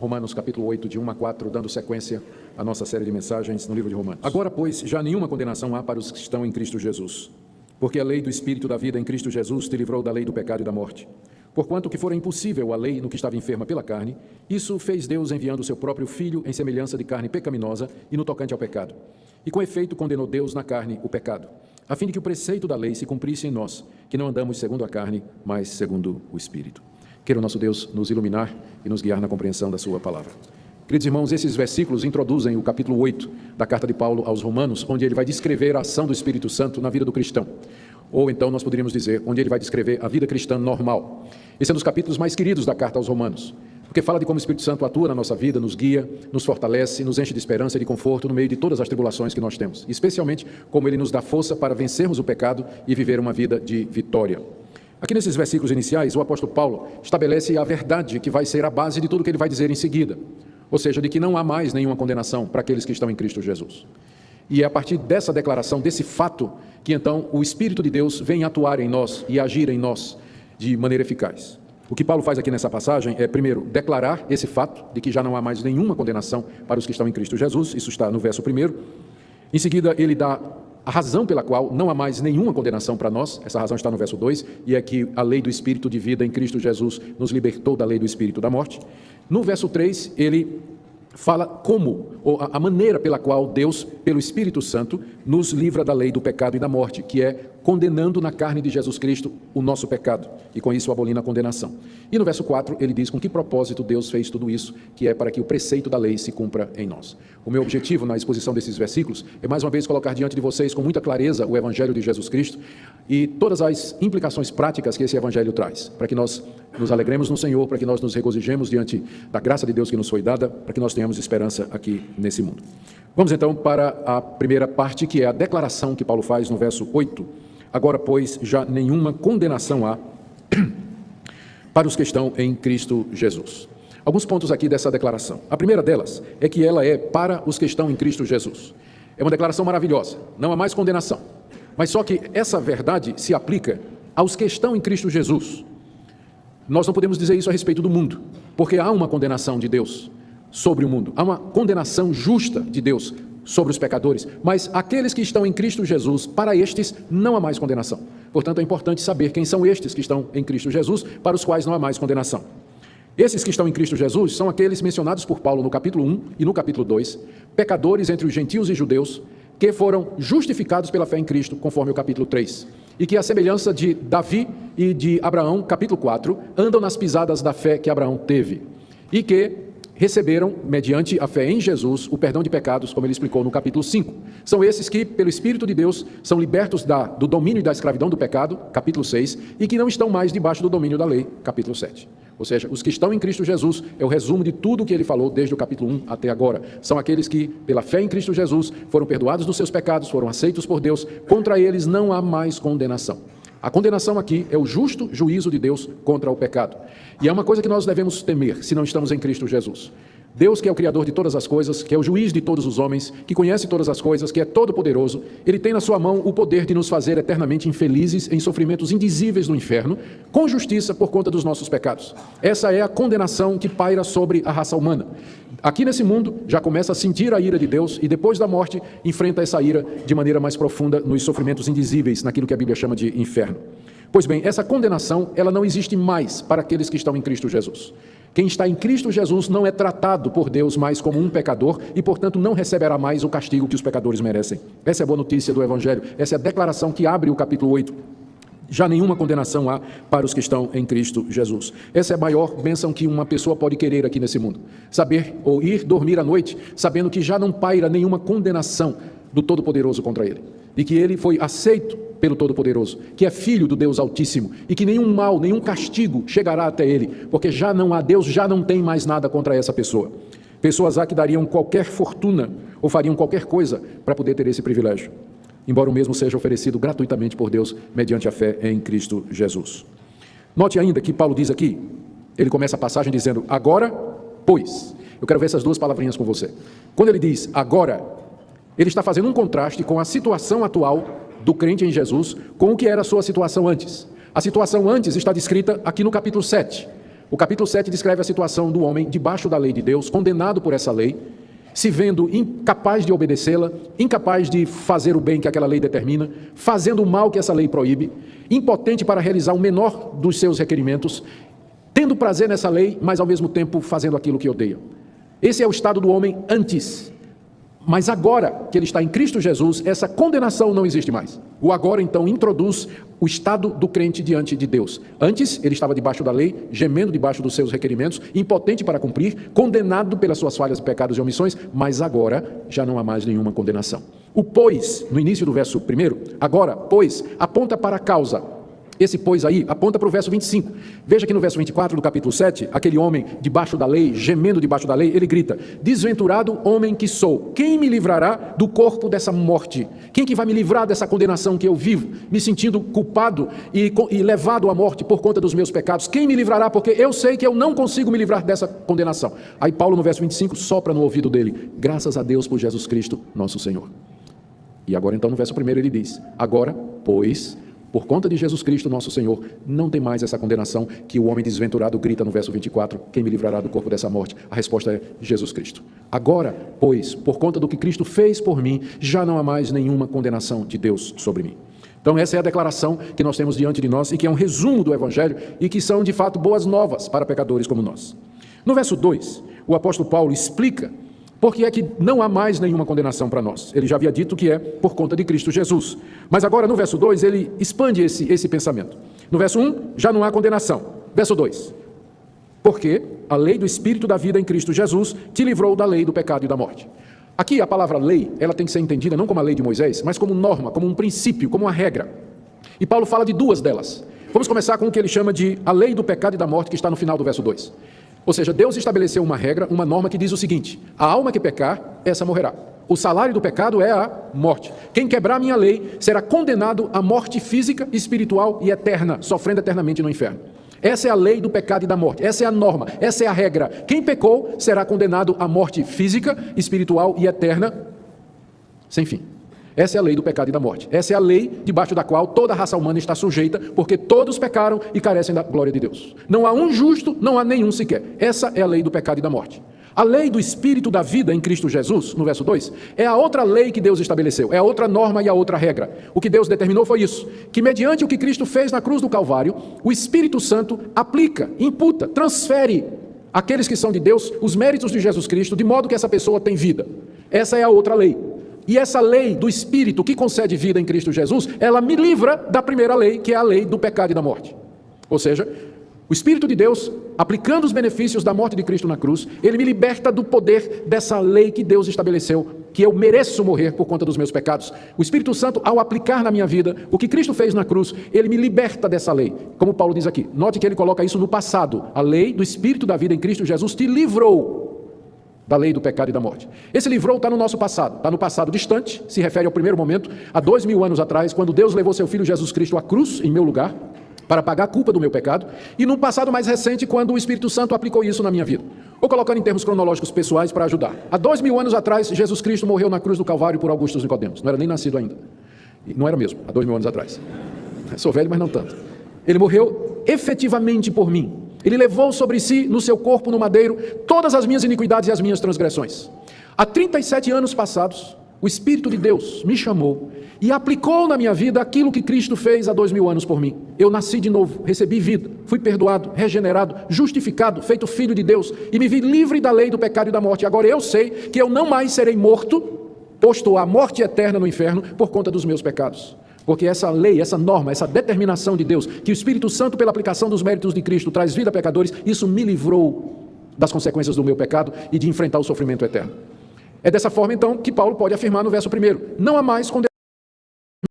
Romanos capítulo 8, de 1 a 4, dando sequência à nossa série de mensagens no livro de Romanos. Agora, pois, já nenhuma condenação há para os que estão em Cristo Jesus, porque a lei do Espírito da vida em Cristo Jesus te livrou da lei do pecado e da morte. Porquanto que fora impossível a lei no que estava enferma pela carne, isso fez Deus enviando o seu próprio Filho em semelhança de carne pecaminosa e no tocante ao pecado. E com efeito condenou Deus na carne o pecado, a fim de que o preceito da lei se cumprisse em nós, que não andamos segundo a carne, mas segundo o Espírito. Queira o nosso Deus nos iluminar e nos guiar na compreensão da sua palavra. Queridos irmãos, esses versículos introduzem o capítulo 8 da carta de Paulo aos Romanos, onde ele vai descrever a ação do Espírito Santo na vida do cristão. Ou então nós poderíamos dizer, onde ele vai descrever a vida cristã normal. Esse é um dos capítulos mais queridos da carta aos Romanos, porque fala de como o Espírito Santo atua na nossa vida, nos guia, nos fortalece, nos enche de esperança e de conforto no meio de todas as tribulações que nós temos. Especialmente como ele nos dá força para vencermos o pecado e viver uma vida de vitória. Aqui nesses versículos iniciais, o apóstolo Paulo estabelece a verdade que vai ser a base de tudo o que ele vai dizer em seguida. Ou seja, de que não há mais nenhuma condenação para aqueles que estão em Cristo Jesus. E é a partir dessa declaração, desse fato, que então o Espírito de Deus vem atuar em nós e agir em nós de maneira eficaz. O que Paulo faz aqui nessa passagem é, primeiro, declarar esse fato de que já não há mais nenhuma condenação para os que estão em Cristo Jesus. Isso está no verso 1. Em seguida, ele dá a razão pela qual não há mais nenhuma condenação para nós. Essa razão está no verso 2, e é que a lei do Espírito de vida em Cristo Jesus nos libertou da lei do Espírito da morte. No verso 3, ele fala como, ou a maneira pela qual Deus, pelo Espírito Santo, nos livra da lei do pecado e da morte, que é condenando na carne de Jesus Cristo o nosso pecado, e com isso abolindo a condenação. E no verso 4, ele diz com que propósito Deus fez tudo isso, que é para que o preceito da lei se cumpra em nós. O meu objetivo na exposição desses versículos é mais uma vez colocar diante de vocês com muita clareza o Evangelho de Jesus Cristo e todas as implicações práticas que esse Evangelho traz, para que nós nos alegremos no Senhor, para que nós nos regozijemos diante da graça de Deus que nos foi dada, para que nós tenhamos esperança aqui nesse mundo. Vamos então para a primeira parte, que é a declaração que Paulo faz no verso 8. Agora, pois, já nenhuma condenação há para os que estão em Cristo Jesus. Alguns pontos aqui dessa declaração. A primeira delas é que ela é para os que estão em Cristo Jesus. É uma declaração maravilhosa, não há mais condenação. Mas só que essa verdade se aplica aos que estão em Cristo Jesus. Nós não podemos dizer isso a respeito do mundo, porque há uma condenação de Deus sobre o mundo. Há uma condenação justa de Deus sobre os pecadores, mas aqueles que estão em Cristo Jesus, para estes não há mais condenação. Portanto, é importante saber quem são estes que estão em Cristo Jesus, para os quais não há mais condenação. Esses que estão em Cristo Jesus são aqueles mencionados por Paulo no capítulo 1 e no capítulo 2, pecadores entre os gentios e judeus, que foram justificados pela fé em Cristo, conforme o capítulo 3, e que, à semelhança de Davi e de Abraão, capítulo 4, andam nas pisadas da fé que Abraão teve, e que receberam, mediante a fé em Jesus, o perdão de pecados, como ele explicou no capítulo 5. São esses que, pelo Espírito de Deus, são libertos do domínio e da escravidão do pecado, capítulo 6, e que não estão mais debaixo do domínio da lei, capítulo 7. Ou seja, os que estão em Cristo Jesus é o resumo de tudo o que ele falou desde o capítulo 1 até agora. São aqueles que, pela fé em Cristo Jesus, foram perdoados dos seus pecados, foram aceitos por Deus. Contra eles não há mais condenação. A condenação aqui é o justo juízo de Deus contra o pecado. E é uma coisa que nós devemos temer se não estamos em Cristo Jesus. Deus, que é o Criador de todas as coisas, que é o juiz de todos os homens, que conhece todas as coisas, que é todo-poderoso, ele tem na sua mão o poder de nos fazer eternamente infelizes em sofrimentos indizíveis no inferno, com justiça por conta dos nossos pecados. Essa é a condenação que paira sobre a raça humana. Aqui nesse mundo, já começa a sentir a ira de Deus e depois da morte, enfrenta essa ira de maneira mais profunda nos sofrimentos indizíveis, naquilo que a Bíblia chama de inferno. Pois bem, essa condenação, ela não existe mais para aqueles que estão em Cristo Jesus. Quem está em Cristo Jesus não é tratado por Deus mais como um pecador e, portanto, não receberá mais o castigo que os pecadores merecem. Essa é a boa notícia do Evangelho, essa é a declaração que abre o capítulo 8. Já nenhuma condenação há para os que estão em Cristo Jesus. Essa é a maior bênção que uma pessoa pode querer aqui nesse mundo. Saber ou ir dormir à noite sabendo que já não paira nenhuma condenação do Todo-Poderoso contra ele. E que ele foi aceito pelo Todo-Poderoso, que é filho do Deus Altíssimo, e que nenhum mal, nenhum castigo chegará até ele, porque já não há Deus, já não tem mais nada contra essa pessoa. Pessoas há que dariam qualquer fortuna ou fariam qualquer coisa para poder ter esse privilégio, embora o mesmo seja oferecido gratuitamente por Deus mediante a fé em Cristo Jesus. Note ainda que Paulo diz aqui, ele começa a passagem dizendo, agora, pois. Eu quero ver essas duas palavrinhas com você. Quando ele diz agora, ele está fazendo um contraste com a situação atual do crente em Jesus com o que era a sua situação antes. A situação antes está descrita aqui no capítulo 7. O capítulo 7 descreve a situação do homem debaixo da lei de Deus, condenado por essa lei, se vendo incapaz de obedecê-la, incapaz de fazer o bem que aquela lei determina, fazendo o mal que essa lei proíbe, impotente para realizar o menor dos seus requerimentos, tendo prazer nessa lei, mas ao mesmo tempo fazendo aquilo que odeia. Esse é o estado do homem antes. Mas agora que ele está em Cristo Jesus, essa condenação não existe mais. O agora, então, introduz o estado do crente diante de Deus. Antes, ele estava debaixo da lei, gemendo debaixo dos seus requerimentos, impotente para cumprir, condenado pelas suas falhas, pecados e omissões, mas agora já não há mais nenhuma condenação. O pois, no início do verso 1, agora, pois, aponta para a causa. Esse pois aí aponta para o verso 25. Veja que no verso 24 do capítulo 7, aquele homem debaixo da lei, gemendo debaixo da lei, ele grita: desventurado homem que sou, quem me livrará do corpo dessa morte? Quem que vai me livrar dessa condenação que eu vivo, me sentindo culpado e levado à morte por conta dos meus pecados? Quem me livrará? Porque eu sei que eu não consigo me livrar dessa condenação. Aí Paulo no verso 25 sopra no ouvido dele: graças a Deus por Jesus Cristo, nosso Senhor. E agora então no verso 1 ele diz: agora, pois, por conta de Jesus Cristo, nosso Senhor, não tem mais essa condenação que o homem desventurado grita no verso 24, quem me livrará do corpo dessa morte? A resposta é Jesus Cristo. Agora, pois, por conta do que Cristo fez por mim, já não há mais nenhuma condenação de Deus sobre mim. Então essa é a declaração que nós temos diante de nós e que é um resumo do Evangelho e que são de fato boas novas para pecadores como nós. No verso 2, o apóstolo Paulo explica por que é que não há mais nenhuma condenação para nós. Ele já havia dito que é por conta de Cristo Jesus. Mas agora no verso 2 ele expande esse pensamento. No verso 1, já não há condenação. Verso 2, porque a lei do Espírito da vida em Cristo Jesus te livrou da lei do pecado e da morte. Aqui a palavra lei, ela tem que ser entendida não como a lei de Moisés, mas como norma, como um princípio, como uma regra. E Paulo fala de duas delas. Vamos começar com o que ele chama de a lei do pecado e da morte, que está no final do verso 2. Ou seja, Deus estabeleceu uma regra, uma norma que diz o seguinte: a alma que pecar, essa morrerá. O salário do pecado é a morte. Quem quebrar a minha lei será condenado à morte física, espiritual e eterna, sofrendo eternamente no inferno. Essa é a lei do pecado e da morte, essa é a norma, essa é a regra. Quem pecou será condenado à morte física, espiritual e eterna, sem fim. Essa é a lei do pecado e da morte. Essa é a lei debaixo da qual toda a raça humana está sujeita, porque todos pecaram e carecem da glória de Deus. Não há um justo, não há nenhum sequer. Essa é a lei do pecado e da morte. A lei do Espírito da vida em Cristo Jesus, no verso 2, é a outra lei que Deus estabeleceu, é a outra norma e a outra regra. O que Deus determinou foi isso, que mediante o que Cristo fez na cruz do Calvário, o Espírito Santo aplica, imputa, transfere àqueles que são de Deus os méritos de Jesus Cristo, de modo que essa pessoa tem vida. Essa é a outra lei. E essa lei do Espírito que concede vida em Cristo Jesus, ela me livra da primeira lei, que é a lei do pecado e da morte. Ou seja, o Espírito de Deus, aplicando os benefícios da morte de Cristo na cruz, ele me liberta do poder dessa lei que Deus estabeleceu, que eu mereço morrer por conta dos meus pecados. O Espírito Santo, ao aplicar na minha vida o que Cristo fez na cruz, ele me liberta dessa lei. Como Paulo diz aqui, note que ele coloca isso no passado. A lei do Espírito da vida em Cristo Jesus te livrou da lei do pecado e da morte. Esse livrou está no nosso passado, está no passado distante, se refere ao primeiro momento, há 2000 anos atrás, quando Deus levou seu Filho Jesus Cristo à cruz, em meu lugar, para pagar a culpa do meu pecado, e no passado mais recente, quando o Espírito Santo aplicou isso na minha vida. Ou colocando em termos cronológicos pessoais para ajudar. Há 2000 anos atrás, Jesus Cristo morreu na cruz do Calvário por Augusto Nicodemos. Não era nem nascido ainda. Não era mesmo, há 2000 anos atrás. Sou velho, mas não tanto. Ele morreu efetivamente por mim. Ele levou sobre si, no seu corpo, no madeiro, todas as minhas iniquidades e as minhas transgressões. Há 37 anos passados, o Espírito de Deus me chamou e aplicou na minha vida aquilo que Cristo fez há 2000 anos por mim. Eu nasci de novo, recebi vida, fui perdoado, regenerado, justificado, feito filho de Deus e me vi livre da lei do pecado e da morte. Agora eu sei que eu não mais serei morto, posto à morte eterna no inferno por conta dos meus pecados. Porque essa lei, essa norma, essa determinação de Deus, que o Espírito Santo, pela aplicação dos méritos de Cristo, traz vida a pecadores, isso me livrou das consequências do meu pecado e de enfrentar o sofrimento eterno. É dessa forma, então, que Paulo pode afirmar no verso 1, não há mais condenação.